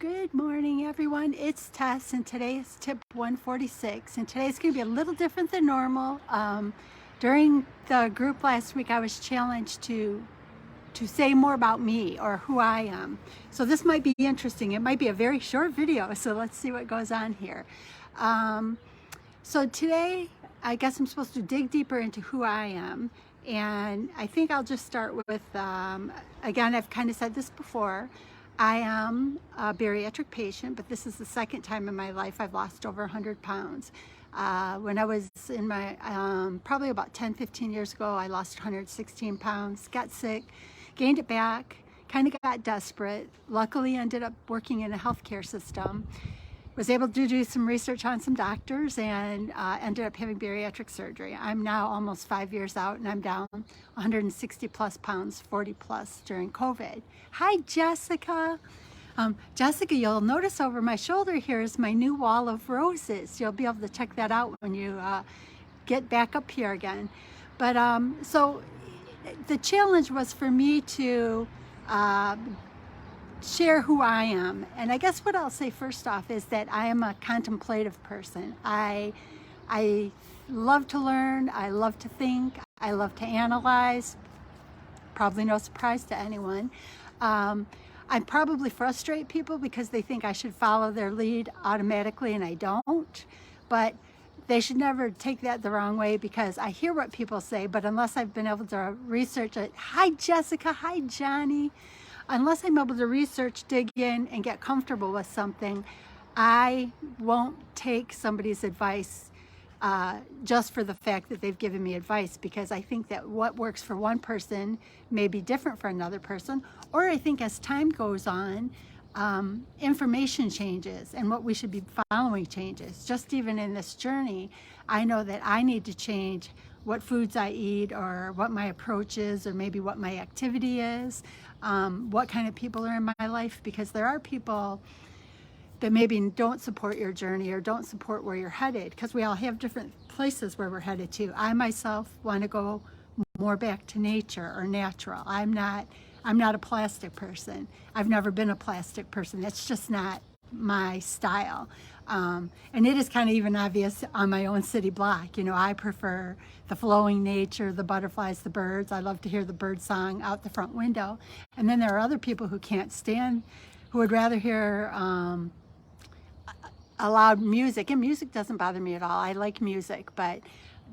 Good morning, everyone. It's Tess, and today's tip 146. And today's going to be a little different than normal. During the group last week, I was challenged to say more about me or who I am. So this might be interesting. It might be a very short video, so let's see what goes on here. So today, I guess I'm supposed to dig deeper into who I am. And I think I'll just start with, again, I've kind of said this before. I am a bariatric patient, but this is the second time in my life I've lost over 100 pounds. When I was in my, probably about 10-15 years ago, I lost 116 pounds, got sick, gained it back, kind of got desperate. Luckily ended up working in a healthcare system. Was able to do some research on some doctors and ended up having bariatric surgery. I'm now almost 5 years out and I'm down 160 plus pounds, 40 plus during COVID. Hi, Jessica. Jessica, you'll notice over my shoulder here is my new wall of roses. You'll be able to check that out when you get back up here again. But so the challenge was for me to share who I am. And I guess what I'll say first off is that I am a contemplative person. I love to learn, I love to think, I love to analyze. Probably no surprise to anyone. I probably frustrate people because they think I should follow their lead automatically and I don't. But they should never take that the wrong way because I hear what people say, but unless I've been able to research it. Hi, Jessica. Hi, Johnny. Unless I'm able to research, dig in, and get comfortable with something, I won't take somebody's advice just for the fact that they've given me advice, because I think that what works for one person may be different for another person. Or I think as time goes on, information changes and what we should be following changes. Just even in this journey, I know that I need to change what foods I eat or what my approach is or maybe what my activity is, what kind of people are in my life, because there are people that maybe don't support your journey or don't support where you're headed, because we all have different places where we're headed to. I myself want to go more back to nature or natural. I'm not a plastic person. I've never been a plastic person. That's just not my style. And it is kind of even obvious on my own city block. You know, I prefer the flowing nature, the butterflies, the birds. I love to hear the bird song out the front window. And then there are other people who can't stand, who would rather hear a loud music. And music doesn't bother me at all. I like music, but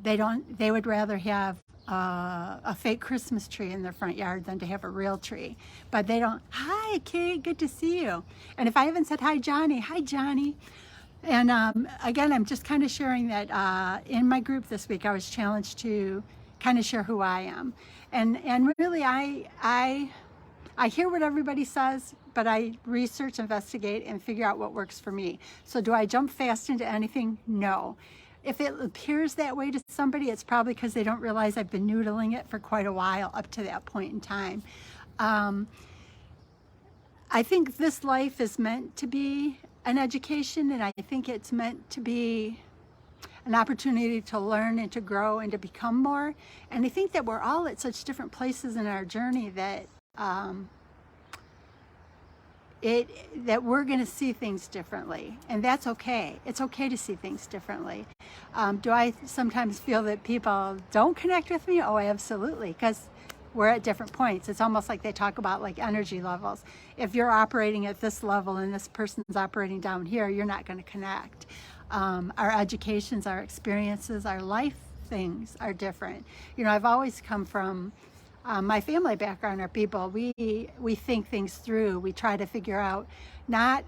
they would rather have a fake Christmas tree in their front yard than to have a real tree. But they don't. Hi, Kate, good to see you. And if I haven't said hi, Johnny. Hi, Johnny. And again, I'm just kind of sharing that in my group this week, I was challenged to kind of share who I am. And really, I hear what everybody says, but I research, investigate, and figure out what works for me. So do I jump fast into anything? No. If it appears that way to somebody, it's probably because they don't realize I've been noodling it for quite a while up to that point in time. I think this life is meant to be an education, and I think it's meant to be an opportunity to learn and to grow and to become more. And I think that we're all at such different places in our journey that that we're going to see things differently, and that's okay. It's okay to see things differently. Do I sometimes feel that people don't connect with me? Oh, absolutely, because we're at different points. It's almost like they talk about like energy levels. If you're operating at this level and this person's operating down here, you're not going to connect. Our educations, our experiences, our life things are different. You know, I've always come from my family background are people, we think things through. We try to figure out not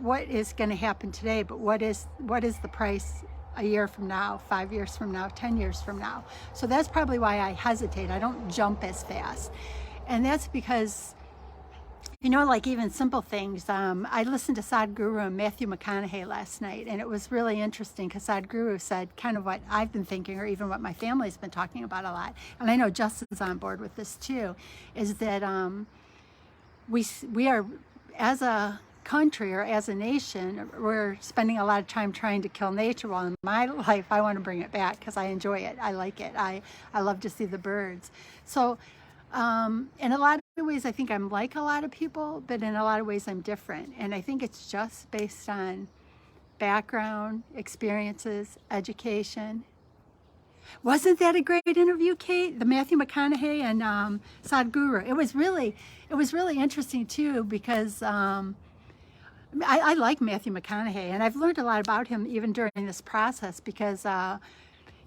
what is going to happen today, but what is the price a year from now, 5 years from now, 10 years from now. So that's probably why I hesitate. I don't jump as fast. And that's because, you know, like even simple things. I listened to Sadhguru and Matthew McConaughey last night, and it was really interesting because Sadhguru said kind of what I've been thinking, or even what my family's been talking about a lot. And I know Justin's on board with this too, is that we are, as a country or as a nation, we're spending a lot of time trying to kill nature. While in my life, I want to bring it back because I enjoy it. I like it. I love to see the birds. So in a lot of ways I think I'm like a lot of people, but in a lot of ways I'm different. And I think it's just based on background, experiences, education. Wasn't that a great interview, Kate? The Matthew McConaughey and Sadhguru. It was really interesting too, because I like Matthew McConaughey, and I've learned a lot about him even during this process, because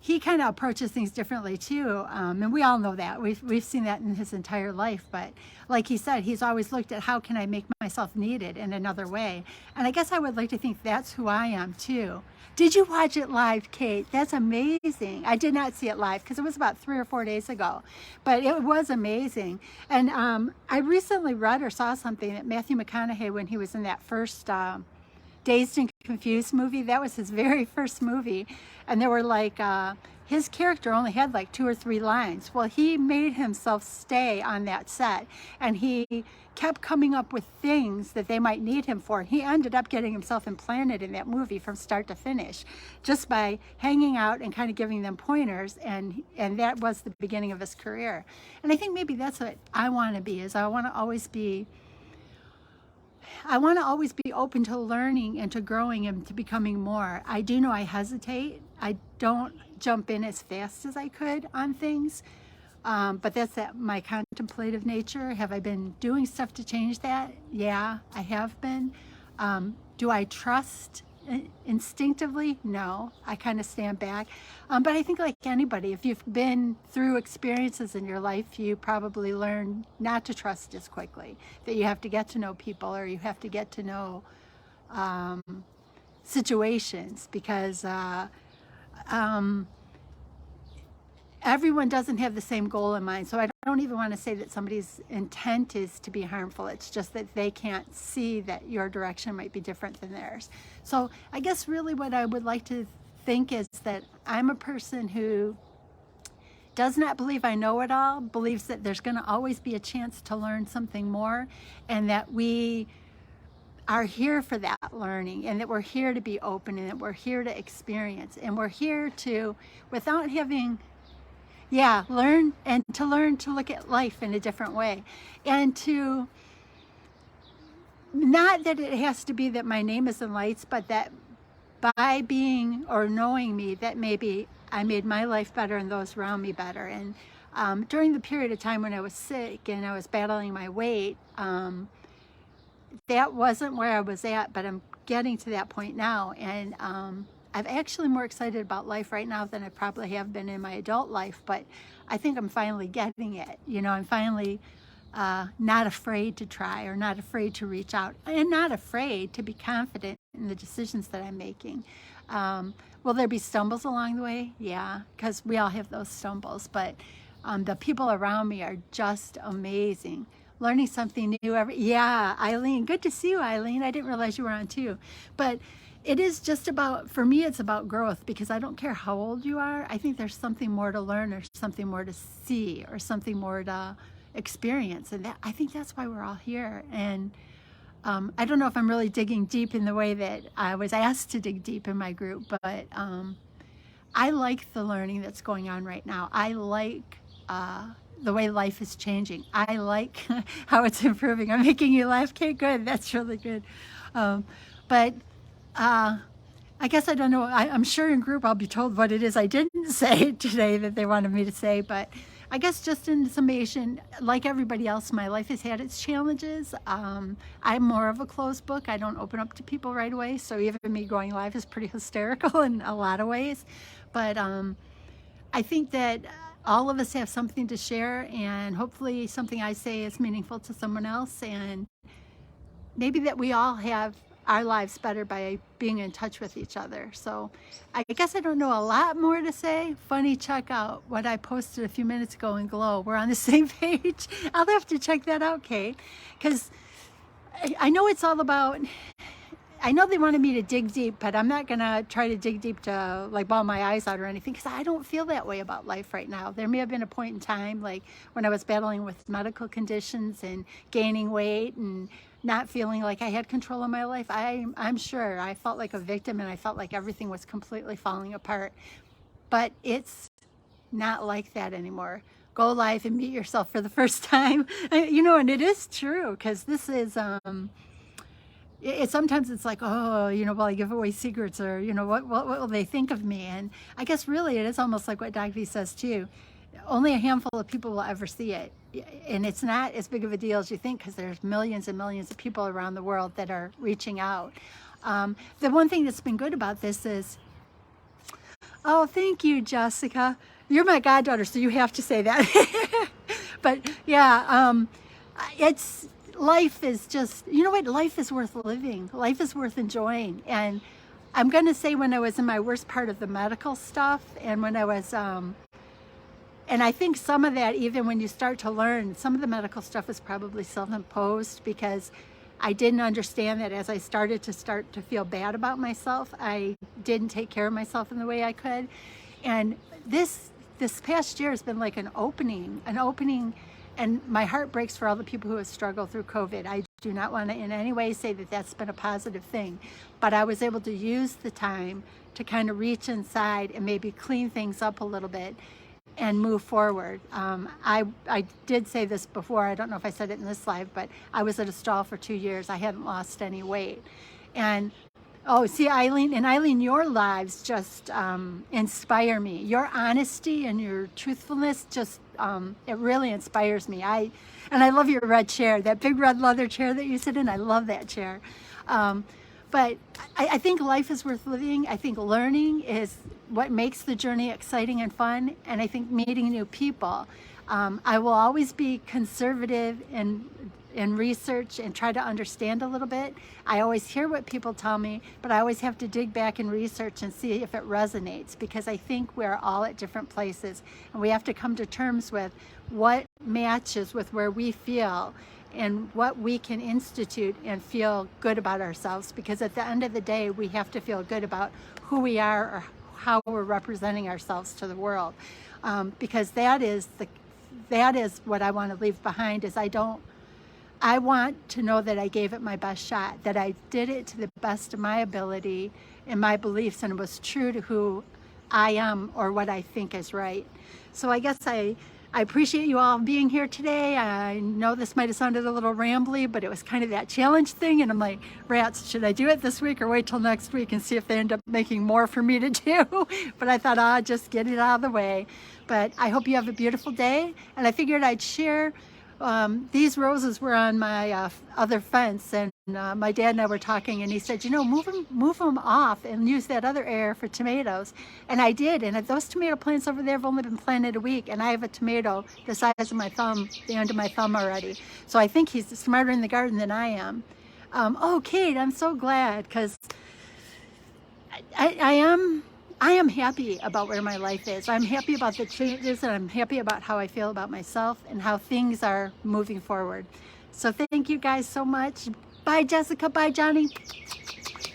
he kind of approaches things differently too, and we all know that. We've seen that in his entire life. But like he said, he's always looked at how can I make myself needed in another way. And I guess I would like to think that's who I am too. Did you watch it live, Kate? That's amazing. I did not see it live because it was about 3 or 4 days ago, but it was amazing. And I recently read or saw something that Matthew McConaughey, when he was in that first Dazed and Confused movie, that was his very first movie, and there were like his character only had like 2 or 3 lines. Well, he made himself stay on that set, and he kept coming up with things that they might need him for. He ended up getting himself implanted in that movie from start to finish, just by hanging out and kind of giving them pointers, and that was the beginning of his career. And I think maybe that's what I want to be, is I want to always be open to learning and to growing and to becoming more. I do know I hesitate. I don't jump in as fast as I could on things, but that's my contemplative nature. Have I been doing stuff to change that? Yeah, I have been. Do I trust instinctively? No, I kind of stand back. But I think like anybody, if you've been through experiences in your life, you probably learn not to trust as quickly, that you have to get to know people, or you have to get to know situations, because everyone doesn't have the same goal in mind. So I don't even want to say that somebody's intent is to be harmful. It's just that they can't see that your direction might be different than theirs. So I guess really what I would like to think is that I'm a person who does not believe I know it all, believes that there's going to always be a chance to learn something more, and that we are here for that learning, and that we're here to be open, and that we're here to experience, and we're here to, without having learn to look at life in a different way, and to, not that it has to be that my name is in lights, but that by being or knowing me, that maybe I made my life better and those around me better. And during the period of time when I was sick and I was battling my weight, that wasn't where I was at, but I'm getting to that point now. And I'm actually more excited about life right now than I probably have been in my adult life, but I think I'm finally getting it. You know, I'm finally not afraid to try, or not afraid to reach out, and not afraid to be confident in the decisions that I'm making. Will there be stumbles along the way? Yeah, because we all have those stumbles, but the people around me are just amazing. Learning something new Eileen, good to see you, Eileen. I didn't realize you were on too. But it is just about, for me, it's about growth, because I don't care how old you are. I think there's something more to learn, or something more to see, or something more to experience. And I think that's why we're all here. And I don't know if I'm really digging deep in the way that I was asked to dig deep in my group, but I like the learning that's going on right now. I like the way life is changing. I like how it's improving. I'm making you laugh, Kate. Good. That's really good. But I guess I don't know. I'm sure in group I'll be told what it is I didn't say today that they wanted me to say. But I guess just in summation, like everybody else, my life has had its challenges. I'm more of a closed book. I don't open up to people right away. So even me going live is pretty hysterical in a lot of ways. But I think that all of us have something to share, and hopefully something I say is meaningful to someone else, and maybe that we all have our lives better by being in touch with each other. So I guess I don't know a lot more to say. Funny, check out what I posted a few minutes ago in Glow. We're on the same page. I'll have to check that out, Kate, because I know it's all about, I know they wanted me to dig deep, but I'm not going to try to dig deep to like bawl my eyes out or anything, because I don't feel that way about life right now. There may have been a point in time, like when I was battling with medical conditions and gaining weight and not feeling like I had control of my life. I'm sure I felt like a victim, and I felt like everything was completely falling apart. But it's not like that anymore. go live and meet yourself for the first time. You know, and it is true, because this is, sometimes it's like, oh, you know, will I give away secrets, or, you know, what will they think of me? And I guess really it is almost like what Dr. V says too. Only a handful of people will ever see it. And it's not as big of a deal as you think, because there's millions and millions of people around the world that are reaching out. The one thing that's been good about this is, oh, thank you, Jessica. You're my goddaughter, so you have to say that. But yeah, it's, life is just, you know what? Life is worth living. Life is worth enjoying. And I'm going to say, when I was in my worst part of the medical stuff, and when I was, and I think some of that, even when you start to learn, some of the medical stuff is probably self-imposed, because I didn't understand that as I started to feel bad about myself, I didn't take care of myself in the way I could. And this past year has been like an opening, and my heart breaks for all the people who have struggled through COVID. I do not want to in any way say that that's been a positive thing, but I was able to use the time to kind of reach inside and maybe clean things up a little bit and move forward. I did say this before, I don't know if I said it in this live, but I was at a stall for 2 years. I hadn't lost any weight. And oh, see, Eileen, your lives just inspire me. Your honesty and your truthfulness just, it really inspires me. And I love your red chair, that big red leather chair that you sit in. I love that chair. But I think life is worth living. I think learning is what makes the journey exciting and fun. And I think meeting new people. I will always be conservative in research and try to understand a little bit. I always hear what people tell me, but I always have to dig back and research and see if it resonates, because I think we're all at different places, and we have to come to terms with what matches with where we feel and what we can institute and feel good about ourselves, because at the end of the day, we have to feel good about who we are or how we're representing ourselves to the world, because that is what I want to leave behind. Is I want to know that I gave it my best shot, that I did it to the best of my ability and my beliefs, and was true to who I am or what I think is right. So I guess I appreciate you all being here today. I know this might have sounded a little rambly, but it was kind of that challenge thing. And I'm like, rats, should I do it this week or wait till next week and see if they end up making more for me to do? But I thought, I'll just get it out of the way. But I hope you have a beautiful day. And I figured I'd share. These roses were on my other fence, and my dad and I were talking, and he said, you know, move them off and use that other area for tomatoes. And I did, and those tomato plants over there have only been planted a week, and I have a tomato the size of my thumb, the end of my thumb already. So I think he's smarter in the garden than I am. Oh, Kate, I'm so glad, because I am happy about where my life is. I'm happy about the changes, and I'm happy about how I feel about myself and how things are moving forward. So thank you guys so much. Bye, Jessica. Bye, Johnny.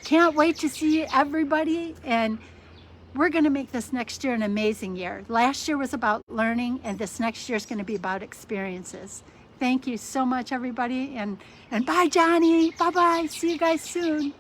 Can't wait to see everybody. And we're going to make this next year an amazing year. Last year was about learning, and this next year is going to be about experiences. Thank you so much, everybody. And bye, Johnny. Bye-bye. See you guys soon.